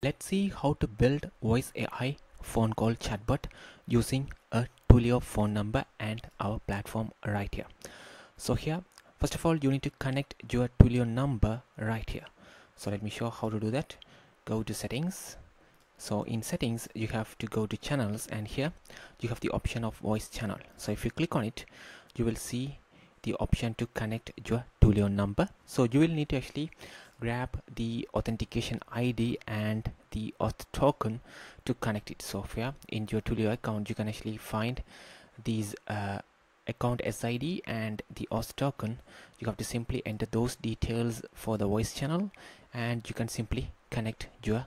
Let's see how to build voice AI phone call chatbot using a Twilio phone number and our platform right here. So here, first of all, you need to connect your Twilio number right here. So let me show how to do that. Go to settings. So in settings, you have to go to channels, and here you have the option of voice channel. So if you click on it, you will see the option to connect your Twilio number. So you will need to actually grab the authentication ID and the auth token to connect it. So here in your Twilio account, you can actually find these account SID and the auth token. You have to simply enter those details for the voice channel, and you can simply connect your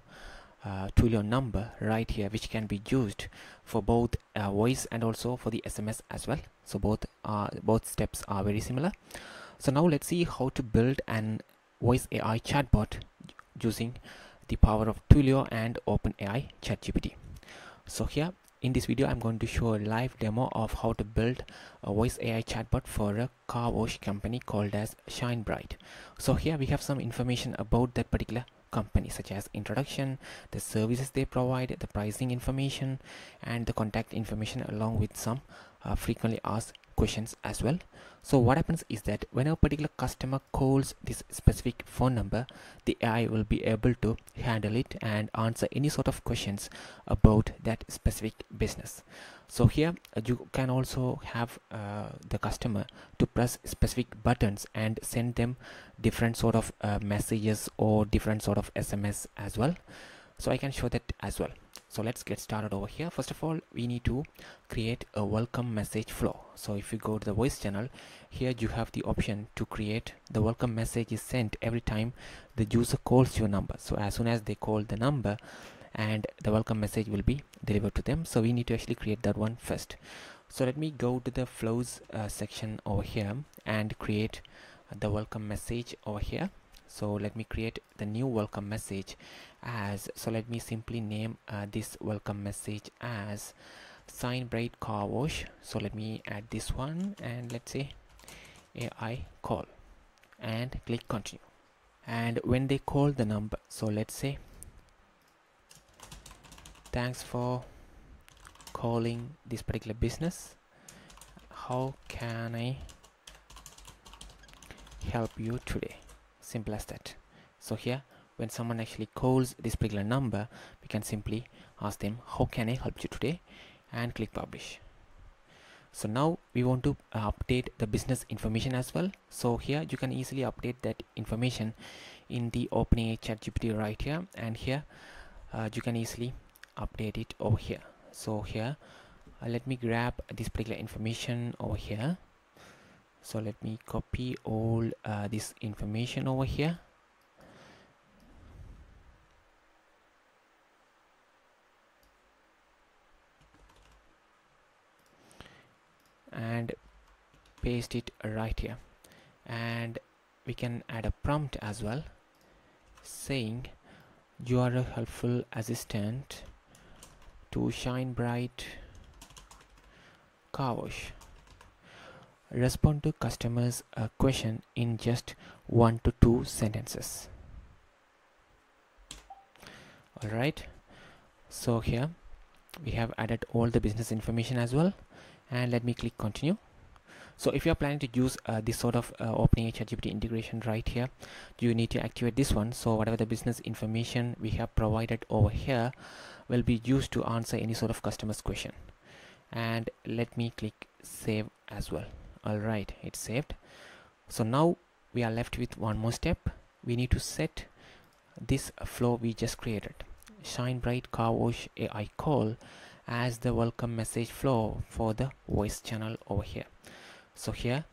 Twilio number right here, which can be used for both voice and also for the SMS as well. So both steps are very similar. So now let's see how to build an voice AI chatbot using the power of Twilio and OpenAI ChatGPT. So here in this video, I'm going to show a live demo of how to build a voice AI chatbot for a car wash company called as Shine Bright. So here we have some information about that particular company, such as introduction, the services they provide, the pricing information, and the contact information, along with some frequently asked questions as well. So what happens is that when a particular customer calls this specific phone number, the AI will be able to handle it and answer any sort of questions about that specific business. So here you can also have the customer to press specific buttons and send them different sort of messages or different sort of SMS as well. So I can show that as well. So let's get started over here. First of all, we need to create a welcome message flow. So if you go to the voice channel, here you have the option to create the welcome message is sent every time the user calls your number. So as soon as they call the number, and the welcome message will be delivered to them. So we need to actually create that one first. So let me go to the flows section over here and create the welcome message over here. So let me create the new welcome message as, so let me simply name this welcome message as Shine Bright Car Wash. So let me add this one, and let's say AI call, and click continue. And when they call the number, so let's say thanks for calling this particular business, how can I help you today? Simple as that. So here when someone actually calls this particular number, we can simply ask them, how can I help you today, and click publish. So now we want to update the business information as well. So here you can easily update that information in the OpenAI ChatGPT right here, and here you can easily update it over here. So here let me grab this particular information over here. So let me copy all this information over here, and paste it right here. And we can add a prompt as well, saying you are a helpful assistant to Shine Bright Car Wash. Respond to customers' question in just 1 to 2 sentences. Alright, so here we have added all the business information as well, and let me click continue. So if you are planning to use this sort of OpenAI ChatGPT integration right here, you need to activate this one. So whatever the business information we have provided over here will be used to answer any sort of customer's question. And let me click save as well. Alright, it's saved. So now we are left with one more step. We need to set this flow we just created, Shine Bright Car Wash AI call, as the welcome message flow for the voice channel over here. So here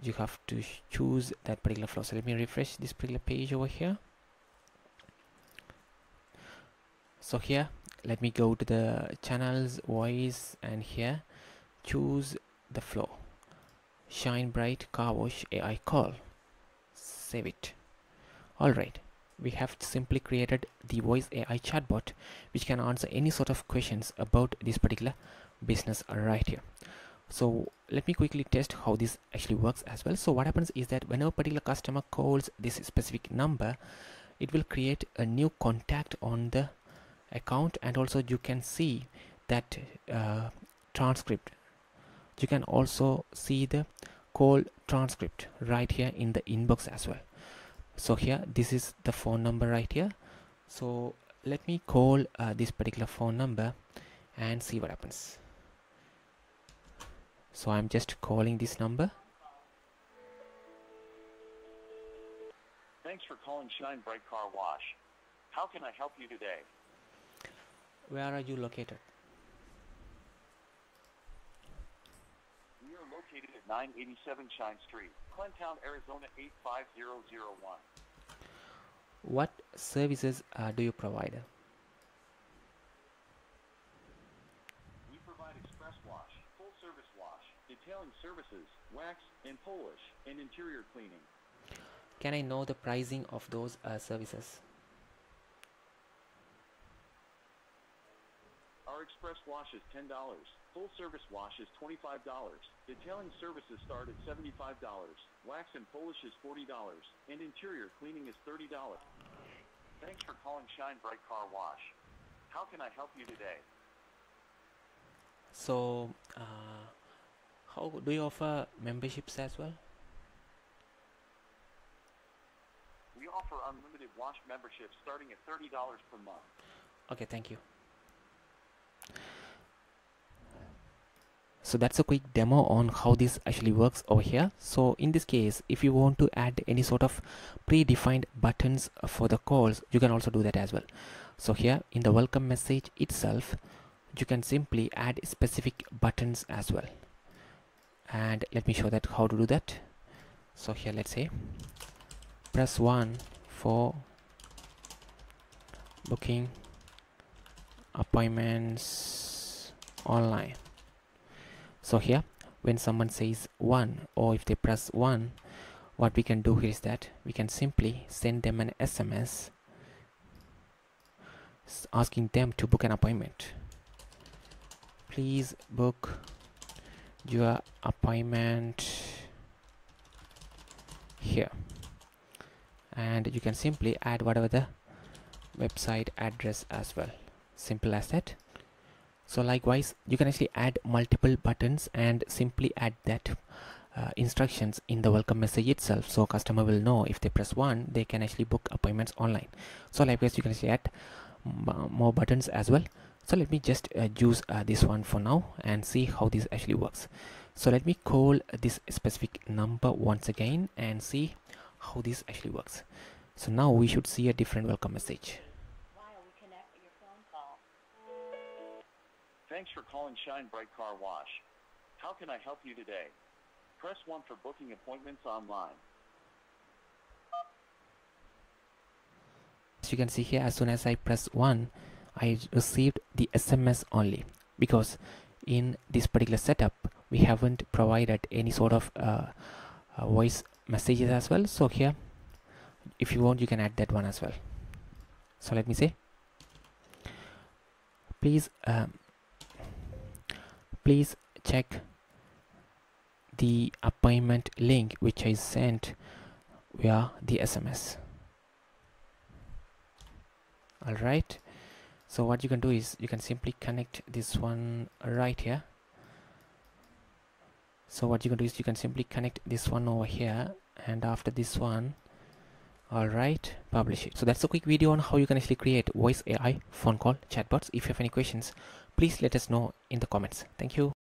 you have to choose that particular flow. So let me refresh this particular page over here. So here let me go to the channels, voice, and here choose the flow, Shine Bright Car Wash AI call. Save it. Alright, we have simply created the voice AI chatbot which can answer any sort of questions about this particular business right here. So let me quickly test how this actually works as well. So what happens is that whenever a particular customer calls this specific number, it will create a new contact on the account, and also you can see that transcript. You can also see the call transcript right here in the inbox as well. So here, this is the phone number right here. So let me call this particular phone number and see what happens. So I'm just calling this number. Thanks for calling Shine Bright Car Wash. How can I help you today? Where are you located? We are located at 987 Shine Street, Clintown, Arizona 85001. What services do you provide? We provide express wash, full service wash, detailing services, wax and polish, and interior cleaning. Can I know the pricing of those services? Our express wash is $10. Full service wash is $25. Detailing services start at $75. Wax and polish is $40. And interior cleaning is $30. Thanks for calling Shine Bright Car Wash. How can I help you today? So, how do you offer memberships as well? We offer unlimited wash memberships starting at $30 per month. Okay, thank you. So that's a quick demo on how this actually works over here. So in this case, if you want to add any sort of predefined buttons for the calls, you can also do that as well. So here in the welcome message itself, you can simply add specific buttons as well. And let me show that how to do that. So here, let's say press 1 for booking appointments online. So here, when someone says 1, or if they press 1, what we can do here is that we can simply send them an SMS asking them to book an appointment. Please book your appointment here. And you can simply add whatever the website address as well. Simple as that. So likewise, you can actually add multiple buttons and simply add that instructions in the welcome message itself, so customer will know if they press 1, they can actually book appointments online. So likewise, you can actually add more buttons as well. So let me just use this one for now and see how this actually works. So let me call this specific number once again and see how this actually works. So now we should see a different welcome message. Thanks for calling Shine Bright Car Wash. How can I help you today? Press 1 for booking appointments online. As you can see here, as soon as I press 1, I received the SMS only, because in this particular setup we haven't provided any sort of voice messages as well. So here, if you want, you can add that one as well. So let me say, please check the appointment link which I sent via the SMS. Alright, so what you can do is you can simply connect this one right here. So what you can do is you can simply connect this one over here, and after this one, alright, publish it. So that's a quick video on how you can actually create voice AI phone call chatbots. If you have any questions, please let us know in the comments. Thank you.